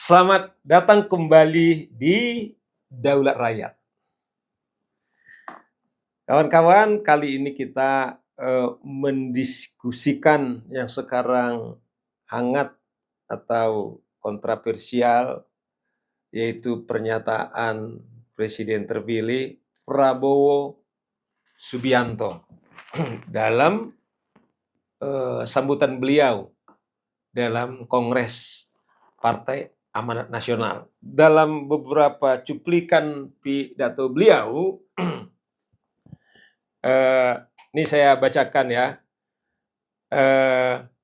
Selamat datang kembali di Daulat Rakyat. Kawan-kawan, kali ini kita mendiskusikan yang sekarang hangat atau kontroversial, yaitu pernyataan Presiden terpilih Prabowo Subianto dalam sambutan beliau dalam Kongres Partai Amanat Nasional. Dalam beberapa cuplikan pidato beliau, ini saya bacakan ya.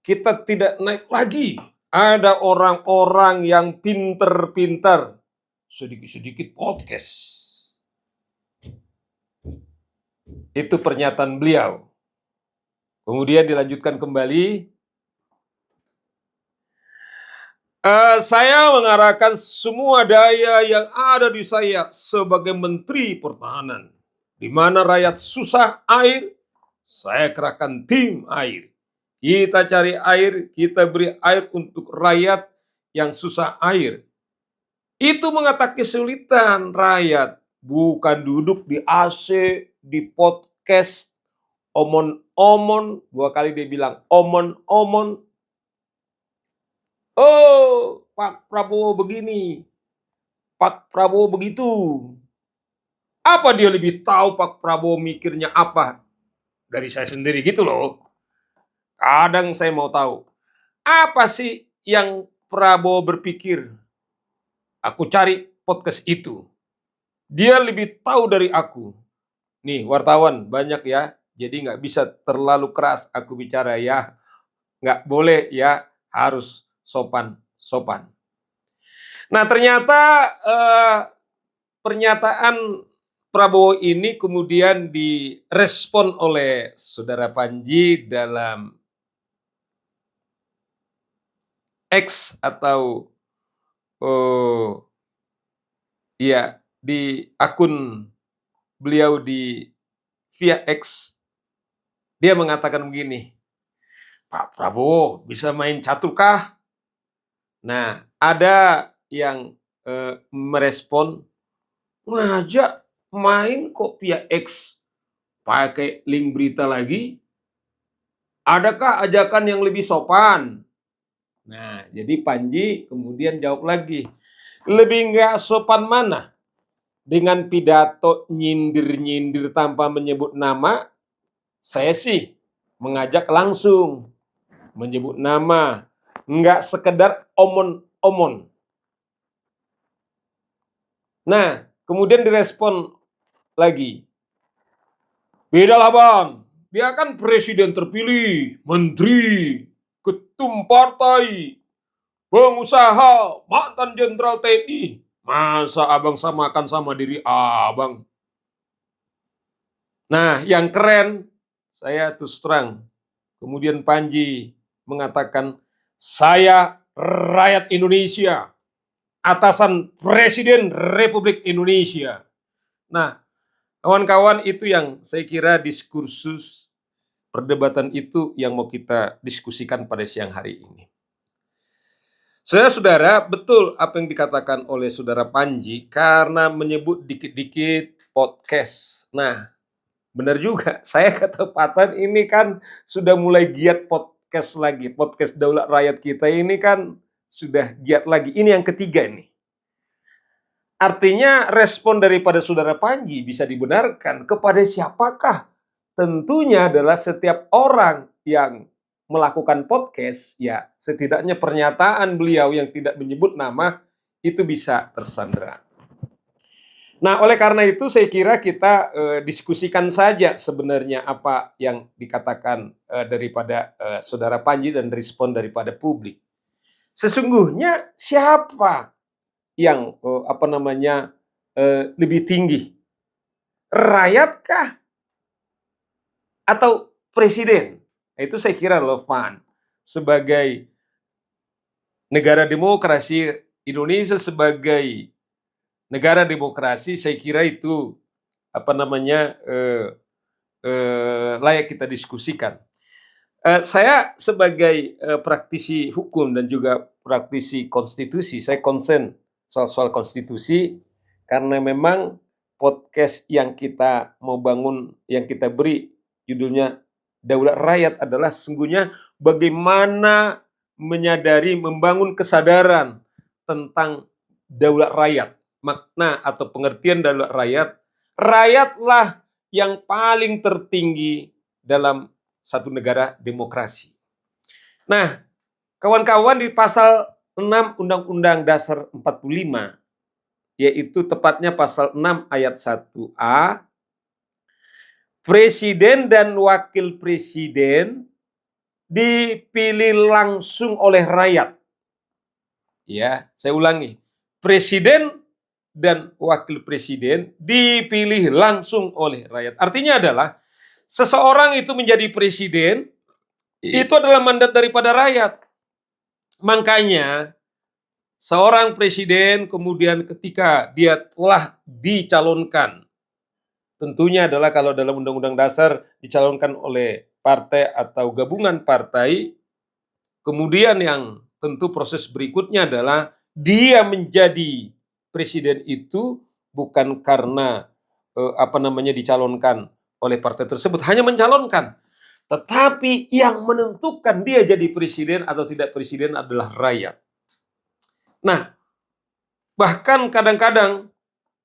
Kita tidak naik lagi. Ada orang-orang yang pinter-pinter, sedikit-sedikit podcast. Itu pernyataan beliau. Kemudian dilanjutkan kembali. Saya mengarahkan semua daya yang ada di saya sebagai Menteri Pertahanan. Di mana rakyat susah air, saya kerahkan tim air. Kita cari air, kita beri air untuk rakyat yang susah air. Itu mengatasi kesulitan rakyat, bukan duduk di AC, di podcast, omon-omon, 2 kali dia bilang omon-omon. Oh, Pak Prabowo begini, Pak Prabowo begitu. Apa dia lebih tahu Pak Prabowo mikirnya apa dari saya sendiri gitu loh. Kadang saya mau tahu, apa sih yang Prabowo berpikir? Aku cari podcast itu. Dia lebih tahu dari aku. Nih wartawan banyak ya, jadi nggak bisa terlalu keras aku bicara ya. Nggak boleh ya, harus sopan. Nah ternyata pernyataan Prabowo ini kemudian direspon oleh Saudara Panji dalam X atau di akun beliau via X. Dia mengatakan begini, Pak Prabowo bisa main catur kah? Nah, ada yang merespon, ngajak main kok via X, pakai link berita lagi. Adakah ajakan yang lebih sopan? Nah, jadi Panji kemudian jawab lagi, lebih nggak sopan mana? Dengan pidato nyindir-nyindir tanpa menyebut nama, saya sih mengajak langsung menyebut nama, nggak sekedar omon-omon. Nah, kemudian direspon lagi, beda lah bang, dia kan presiden terpilih, menteri, ketum partai, pengusaha, mantan jenderal TNI. Masa abang samakan sama diri abang? Nah, yang keren, saya terus terang. Kemudian Panji mengatakan, saya rakyat Indonesia, atasan Presiden Republik Indonesia. Nah, kawan-kawan, itu yang saya kira diskursus perdebatan itu yang mau kita diskusikan pada siang hari ini. Saudara, betul apa yang dikatakan oleh Saudara Panji karena menyebut dikit-dikit podcast. Nah, benar juga, saya ketepatan ini kan sudah mulai giat podcast lagi. Podcast Daulat Rakyat kita ini kan sudah giat lagi. Ini yang ketiga ini. Artinya respon daripada Saudara Panji bisa dibenarkan. Kepada siapakah? Tentunya adalah setiap orang yang melakukan podcast, ya setidaknya pernyataan beliau yang tidak menyebut nama itu bisa tersandera. Nah, oleh karena itu saya kira kita diskusikan saja sebenarnya apa yang dikatakan daripada Saudara Panji dan respon daripada publik. Sesungguhnya siapa yang lebih tinggi? Rakyat atau presiden? Itu saya kira relevan. Sebagai negara demokrasi, Indonesia sebagai negara demokrasi, saya kira itu layak kita diskusikan. Saya sebagai praktisi hukum dan juga praktisi konstitusi, saya konsen soal-soal konstitusi karena memang podcast yang kita mau bangun, yang kita beri judulnya Daulat Rakyat adalah sesungguhnya bagaimana menyadari, membangun kesadaran tentang daulat rakyat, makna atau pengertian daulat rakyat. Rakyatlah yang paling tertinggi dalam satu negara demokrasi. Nah, kawan-kawan, di pasal 6 Undang-Undang Dasar 45, yaitu tepatnya pasal 6 ayat 1A, presiden dan wakil presiden dipilih langsung oleh rakyat. Ya, saya ulangi. Presiden dan wakil presiden dipilih langsung oleh rakyat. Artinya adalah seseorang itu menjadi presiden itu adalah mandat daripada rakyat. Makanya seorang presiden kemudian ketika dia telah dicalonkan, tentunya adalah kalau dalam Undang-Undang Dasar dicalonkan oleh partai atau gabungan partai, kemudian yang tentu proses berikutnya adalah dia menjadi presiden itu bukan karena dicalonkan oleh partai tersebut, hanya mencalonkan. Tetapi yang menentukan dia jadi presiden atau tidak presiden adalah rakyat. Nah, bahkan kadang-kadang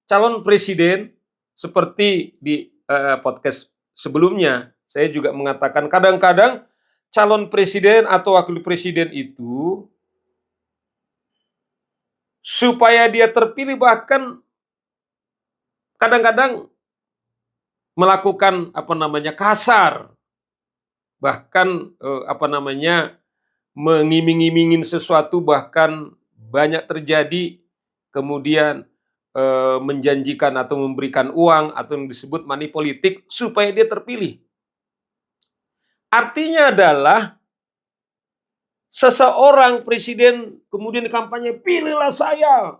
calon presiden seperti di podcast sebelumnya, saya juga mengatakan kadang-kadang calon presiden atau wakil presiden itu supaya dia terpilih bahkan kadang-kadang melakukan kasar, bahkan mengiming-imingin sesuatu, bahkan banyak terjadi kemudian menjanjikan atau memberikan uang atau yang disebut money politik supaya dia terpilih. Artinya adalah seseorang presiden kemudian di kampanye, pilihlah saya.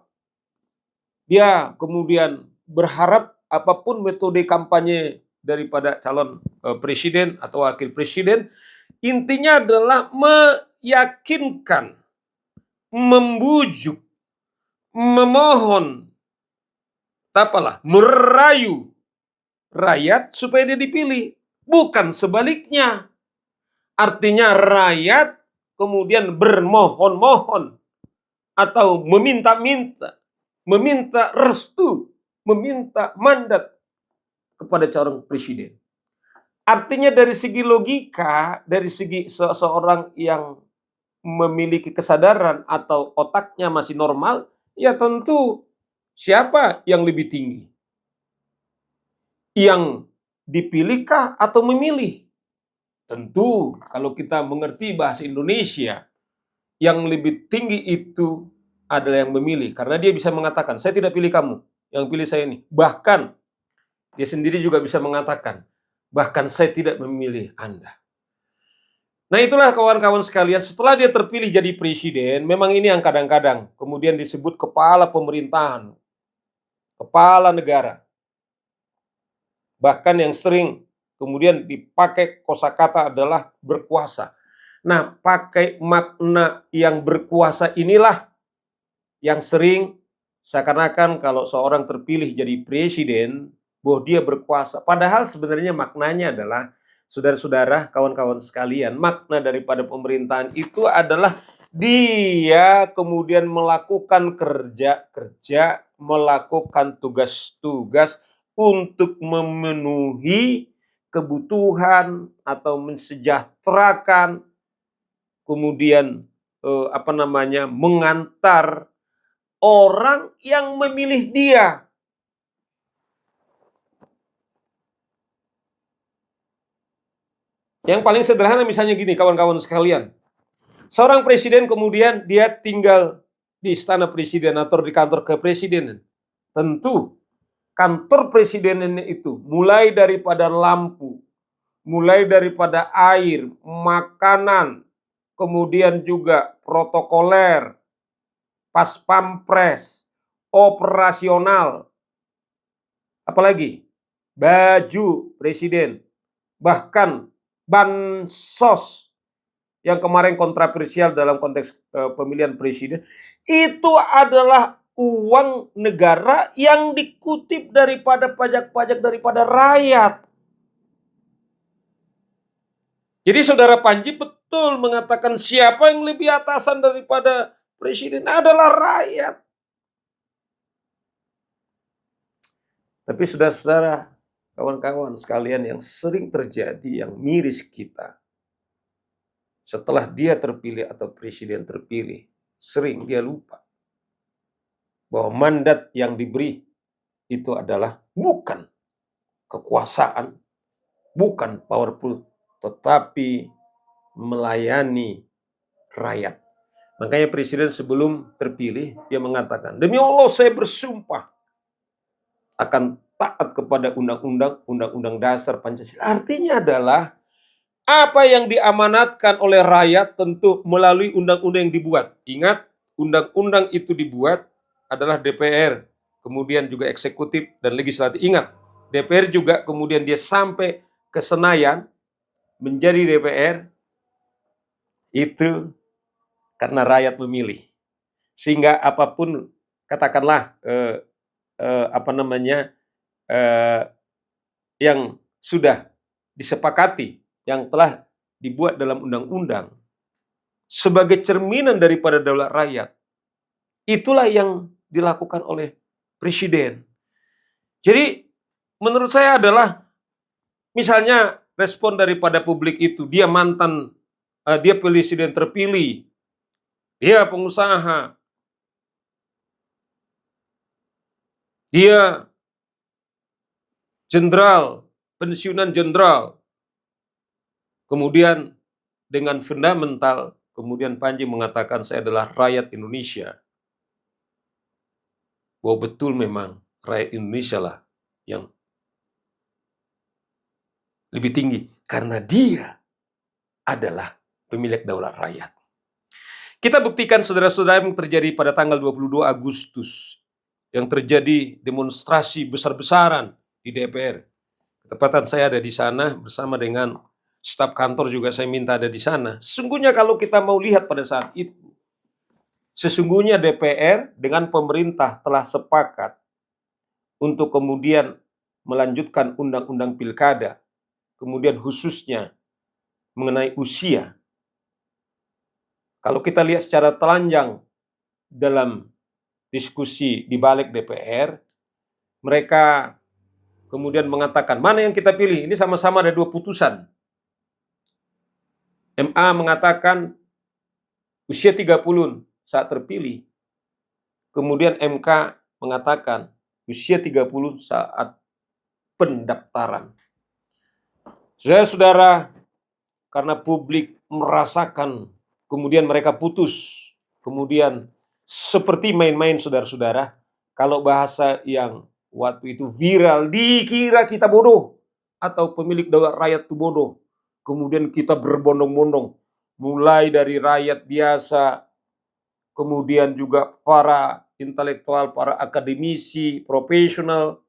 Dia kemudian berharap apapun metode kampanye daripada calon presiden atau wakil presiden, intinya adalah meyakinkan, membujuk, memohon, merayu rakyat supaya dia dipilih. Bukan sebaliknya. Artinya rakyat kemudian bermohon-mohon atau meminta-minta, meminta restu, meminta mandat kepada calon presiden. Artinya dari segi logika, dari segi seseorang yang memiliki kesadaran atau otaknya masih normal, ya tentu siapa yang lebih tinggi? Yang dipilihkah atau memilih? Tentu kalau kita mengerti bahasa Indonesia, yang lebih tinggi itu adalah yang memilih. Karena dia bisa mengatakan, saya tidak pilih kamu, yang pilih saya ini. Bahkan dia sendiri juga bisa mengatakan, bahkan saya tidak memilih Anda. Nah itulah kawan-kawan sekalian, setelah dia terpilih jadi presiden, memang ini yang kadang-kadang kemudian disebut kepala pemerintahan, kepala negara. Bahkan yang sering kemudian dipakai kosakata adalah berkuasa. Nah, pakai makna yang berkuasa inilah yang sering seakan-akan kalau seorang terpilih jadi presiden, bahwa dia berkuasa. Padahal sebenarnya maknanya adalah, saudara-saudara, kawan-kawan sekalian, makna daripada pemerintahan itu adalah dia kemudian melakukan kerja-kerja, melakukan tugas-tugas untuk memenuhi kebutuhan atau mensejahterakan, kemudian mengantar orang yang memilih dia. Yang paling sederhana misalnya gini, kawan-kawan sekalian. Seorang presiden kemudian dia tinggal di istana presiden atau di kantor kepresidenan. Tentu kantor presidenannya itu mulai daripada lampu, mulai daripada air, makanan, kemudian juga protokoler, pas pampres, operasional, apalagi baju presiden, bahkan bansos yang kemarin kontroversial dalam konteks pemilihan presiden, itu adalah uang negara yang dikutip daripada pajak-pajak daripada rakyat. Jadi saudara Panji betul mengatakan siapa yang lebih atasan daripada presiden adalah rakyat. Tapi saudara-saudara, kawan-kawan sekalian, yang sering terjadi, yang miris kita, setelah dia terpilih atau presiden terpilih, sering dia lupa bahwa mandat yang diberi itu adalah bukan kekuasaan, bukan powerful, tetapi melayani rakyat. Makanya presiden sebelum terpilih, dia mengatakan, demi Allah saya bersumpah akan taat kepada undang-undang dasar Pancasila. Artinya adalah apa yang diamanatkan oleh rakyat tentu melalui undang-undang yang dibuat. Ingat, undang-undang itu dibuat adalah DPR, kemudian juga eksekutif dan legislatif. Ingat, DPR juga kemudian dia sampai ke Senayan menjadi DPR itu karena rakyat memilih. Sehingga apapun katakanlah yang sudah disepakati, yang telah dibuat dalam undang-undang sebagai cerminan daripada daulat rakyat, itulah yang dilakukan oleh presiden. Jadi menurut saya adalah misalnya respon daripada publik itu, dia mantan, dia presiden terpilih, dia pengusaha, dia jenderal, pensiunan jenderal, kemudian dengan fundamental, kemudian Panji mengatakan saya adalah rakyat Indonesia. Bahwa betul memang rakyat Indonesia lah yang lebih tinggi. Karena dia adalah pemilik daulat rakyat. Kita buktikan saudara-saudara yang terjadi pada tanggal 22 Agustus. Yang terjadi demonstrasi besar-besaran di DPR. Ketepatan saya ada di sana bersama dengan staf kantor juga saya minta ada di sana. Sesungguhnya kalau kita mau lihat pada saat itu, sesungguhnya DPR dengan pemerintah telah sepakat untuk kemudian melanjutkan undang-undang pilkada, kemudian khususnya mengenai usia. Kalau kita lihat secara telanjang dalam diskusi di balik DPR, mereka kemudian mengatakan, mana yang kita pilih? Ini sama-sama ada dua putusan. MA mengatakan usia 30 saat terpilih. Kemudian MK mengatakan usia 30 saat pendaftaran. Saudara-saudara, karena publik merasakan, kemudian mereka putus. Kemudian seperti main-main saudara-saudara, kalau bahasa yang waktu itu viral, dikira kita bodoh. Atau pemilik daulat rakyat itu bodoh. Kemudian kita berbondong-bondong, mulai dari rakyat biasa, kemudian juga para intelektual, para akademisi, profesional,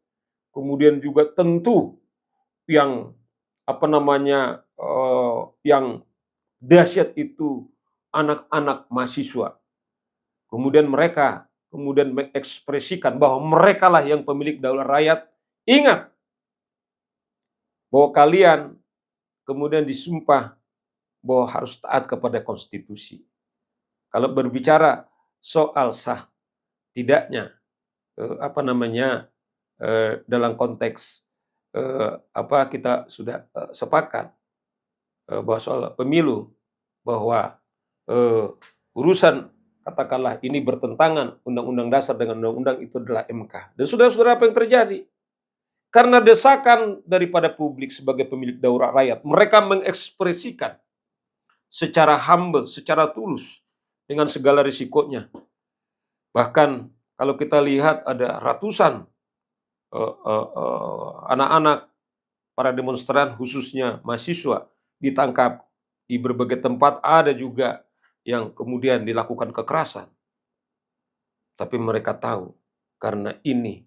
kemudian juga tentu yang yang dahsyat itu anak-anak mahasiswa. Kemudian mereka mengekspresikan bahwa mereka lah yang pemilik daulat rakyat. Ingat bahwa kalian kemudian disumpah bahwa harus taat kepada konstitusi. Kalau berbicara soal sah tidaknya dalam konteks kita sudah sepakat bahwa soal pemilu, bahwa urusan katakanlah ini bertentangan undang-undang dasar dengan undang-undang itu adalah MK. Dan saudara-saudara, apa yang terjadi? Karena desakan daripada publik sebagai pemilik daulat rakyat, mereka mengekspresikan secara humble, secara tulus, dengan segala risikonya. Bahkan kalau kita lihat ada ratusan anak-anak, para demonstran khususnya mahasiswa ditangkap di berbagai tempat, ada juga yang kemudian dilakukan kekerasan. Tapi mereka tahu karena ini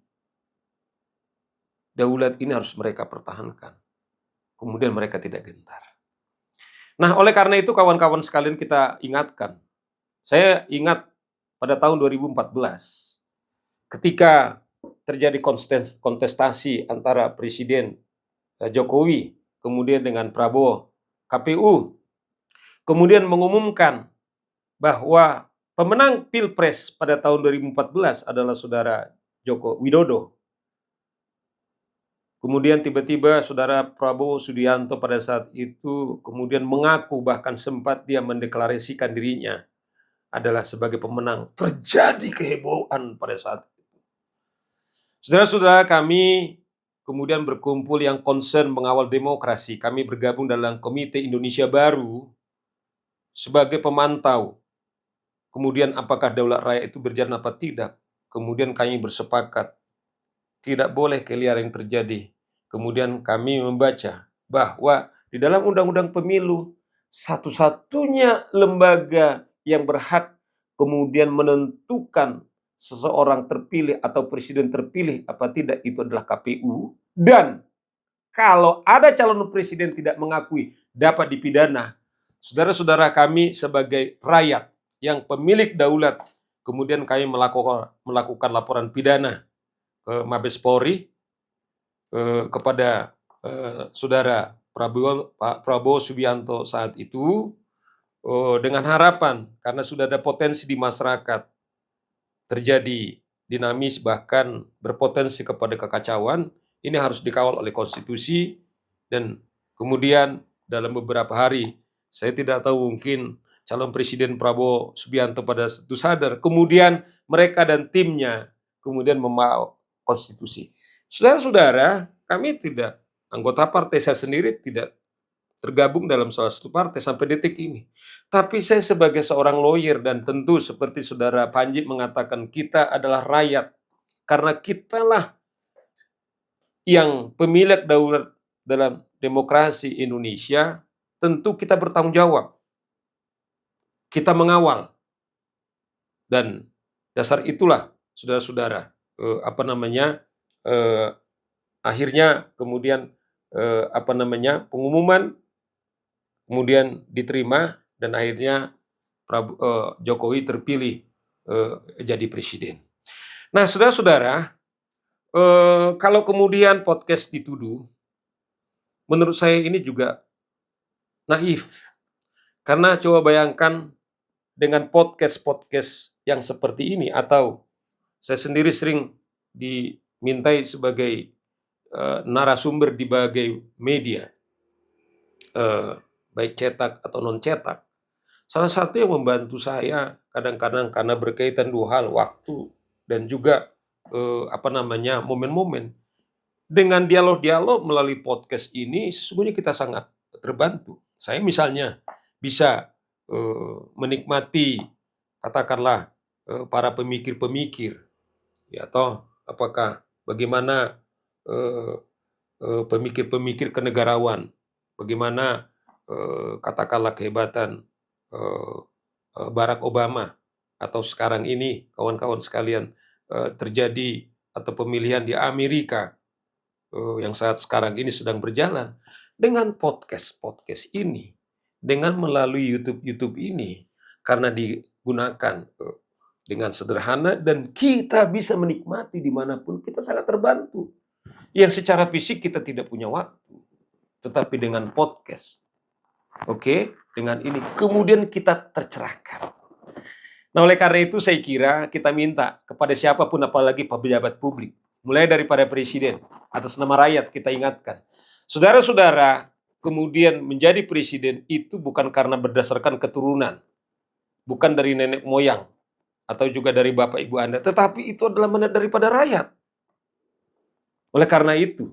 daulat ini harus mereka pertahankan. Kemudian mereka tidak gentar. Nah, oleh karena itu kawan-kawan sekalian kita ingatkan. Saya ingat pada tahun 2014 ketika terjadi kontestasi antara Presiden Jokowi kemudian dengan Prabowo, KPU kemudian mengumumkan bahwa pemenang Pilpres pada tahun 2014 adalah saudara Joko Widodo. Kemudian tiba-tiba saudara Prabowo Subianto pada saat itu kemudian mengaku, bahkan sempat dia mendeklarasikan dirinya adalah sebagai pemenang. Terjadi kehebohan pada saat itu. Saudara-saudara, kami kemudian berkumpul yang concern mengawal demokrasi. Kami bergabung dalam Komite Indonesia Baru sebagai pemantau. Kemudian apakah daulat rakyat itu berjalan apa tidak? Kemudian kami bersepakat tidak boleh keliar yang terjadi. Kemudian kami membaca bahwa di dalam Undang-Undang Pemilu, satu-satunya lembaga yang berhak kemudian menentukan seseorang terpilih atau presiden terpilih apa tidak itu adalah KPU. Dan kalau ada calon presiden tidak mengakui dapat dipidana. Saudara-saudara, kami sebagai rakyat yang pemilik daulat, kemudian kami melakukan laporan pidana ke Mabes Polri kepada saudara Pak Prabowo Subianto saat itu dengan harapan karena sudah ada potensi di masyarakat terjadi dinamis bahkan berpotensi kepada kekacauan, ini harus dikawal oleh konstitusi. Dan kemudian dalam beberapa hari, saya tidak tahu, mungkin calon presiden Prabowo Subianto pada itu sadar, kemudian mereka dan timnya kemudian membawa konstitusi. Saudara-saudara, kami tidak, anggota partai saya sendiri tidak tergabung dalam salah satu partai sampai detik ini. Tapi saya sebagai seorang lawyer dan tentu seperti saudara Panji mengatakan kita adalah rakyat. Karena kitalah yang pemilik daulat dalam demokrasi Indonesia, tentu kita bertanggung jawab. Kita mengawal. Dan dasar itulah saudara-saudara, akhirnya kemudian pengumuman kemudian diterima dan akhirnya Jokowi terpilih jadi presiden. Nah, saudara-saudara, kalau kemudian podcast dituduh, menurut saya ini juga naif. Karena coba bayangkan dengan podcast-podcast yang seperti ini, atau saya sendiri sering dimintai sebagai narasumber di berbagai media, baik cetak atau non-cetak. Salah satu yang membantu saya kadang-kadang karena berkaitan dua hal, waktu dan juga momen-momen. Dengan dialog-dialog melalui podcast ini sesungguhnya kita sangat terbantu. Saya misalnya bisa menikmati katakanlah para pemikir-pemikir, ya, atau apakah bagaimana pemikir-pemikir kenegarawan, bagaimana katakanlah kehebatan Barack Obama, atau sekarang ini kawan-kawan sekalian terjadi atau pemilihan di Amerika yang saat sekarang ini sedang berjalan. Dengan podcast ini, dengan melalui YouTube ini, karena digunakan dengan sederhana dan kita bisa menikmati dimanapun, kita sangat terbantu. Yang secara fisik kita tidak punya waktu, tetapi dengan podcast, dengan ini kemudian kita tercerahkan. Nah, oleh karena itu saya kira kita minta kepada siapapun, apalagi pejabat publik, mulai daripada presiden, atas nama rakyat kita ingatkan, saudara-saudara, kemudian menjadi presiden itu bukan karena berdasarkan keturunan, bukan dari nenek moyang, atau juga dari bapak ibu Anda, tetapi itu adalah mandat daripada rakyat. Oleh karena itu,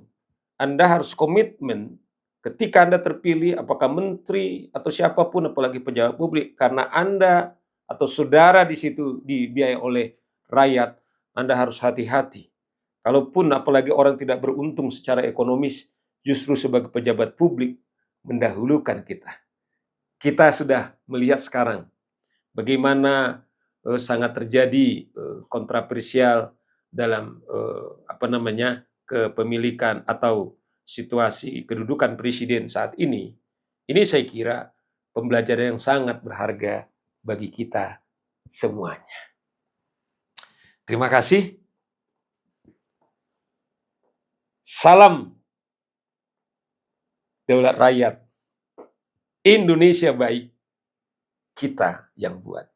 Anda harus komitmen ketika Anda terpilih, apakah menteri atau siapapun, apalagi pejabat publik, karena Anda atau saudara di situ dibiayai oleh rakyat, Anda harus hati-hati. Kalaupun apalagi orang tidak beruntung secara ekonomis, justru sebagai pejabat publik mendahulukan kita. Kita sudah melihat sekarang bagaimana sangat terjadi kontroversial dalam kepemilikan atau situasi kedudukan presiden saat ini. Ini saya kira pembelajaran yang sangat berharga bagi kita semuanya. Terima kasih. Salam Daulat Rakyat. Indonesia baik, kita yang buat.